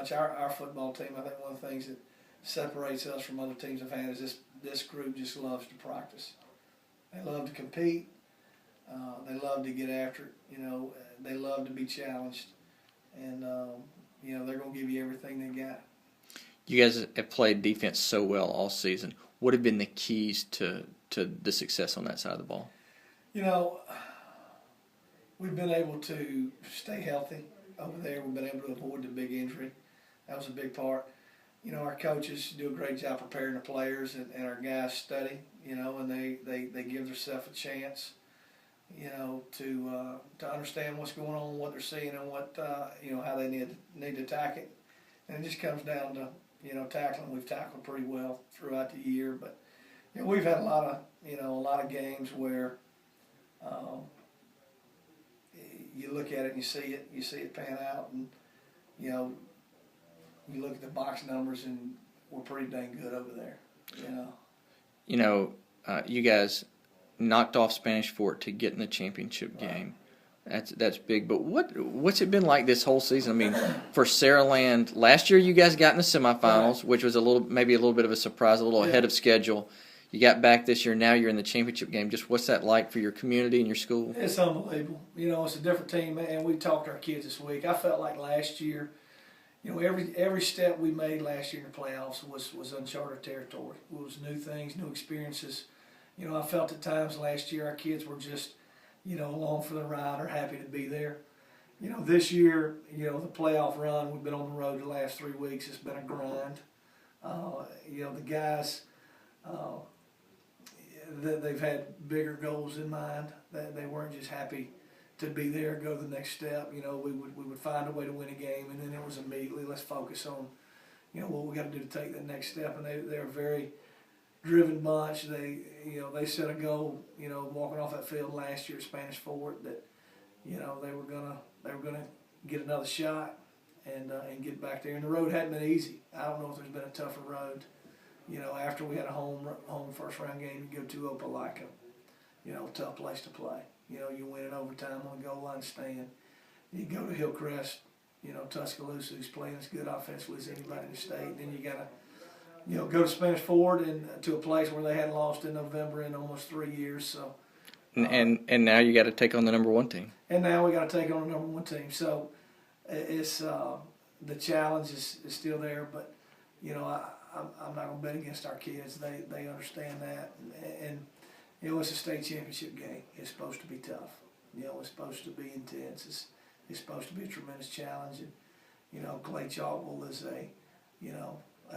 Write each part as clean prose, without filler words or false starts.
much. Our football team, I think one of the things that separates us from other teams I've had is this group just loves to practice. They love to compete. They love to get after it. You know, they love to be challenged, and you know, they're going to give you everything they got. You guys have played defense so well all season. What have been the keys to the success on that side of the ball? You know, we've been able to stay healthy over there. We've been able to avoid the big injury. That was a big part. You know, our coaches do a great job preparing the players, and our guys study, you know, and they give themselves a chance, you know, to understand what's going on, what they're seeing, and what, you know, how they need to attack it. And it just comes down to, you know, tackling. We've tackled pretty well throughout the year, but, you know, we've had a lot of games where you look at it and you see it pan out, and, you know, you look at the box numbers and we're pretty dang good over there, you know. You know, you guys knocked off Spanish Fort to get in the championship game. That's big. But what's it been like this whole season? I mean, for Saraland, last year you guys got in the semifinals, which was maybe a little bit of a surprise, a little ahead of schedule. You got back this year. Now you're in the championship game. Just what's that like for your community and your school? It's unbelievable. You know, it's a different team, and we talked to our kids this week. I felt like last year, you know, every step we made last year in the playoffs was uncharted territory. It was new things, new experiences. You know, I felt at times last year our kids were just, you know, along for the ride or happy to be there. You know, this year, you know, the playoff run, we've been on the road the last 3 weeks. It's been a grind. You know, the guys, they've had bigger goals in mind. They weren't just happy to be there, go to the next step. You know, we would find a way to win a game, and then it was immediately, let's focus on, you know, what we got to do to take that next step. And they're a very driven bunch. They set a goal, you know, walking off that field last year at Spanish Fort, that, you know, they were gonna get another shot and get back there. And the road hadn't been easy. I don't know if there's been a tougher road. You know, after we had a home first round game, you go to Opelika, you know, tough place to play. You know, you win in overtime on a goal line stand. You go to Hillcrest, you know, Tuscaloosa, who's playing as good offensively as anybody in the state. Then you got to, you know, go to Spanish Fort and to a place where they hadn't lost in November in almost 3 years. So, and now you got to take on the number one team. And now we got to take on the number one team. So it's the challenge is still there, but, you know, I'm not going to bet against our kids. They understand that, and you know, it's a state championship game. It's supposed to be tough. You know, it's supposed to be intense. It's supposed to be a tremendous challenge. And, you know, Clay-Chalkville is a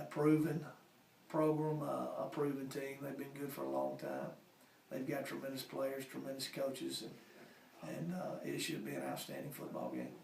proven program, a proven team. They've been good for a long time. They've got tremendous players, tremendous coaches, and it should be an outstanding football game.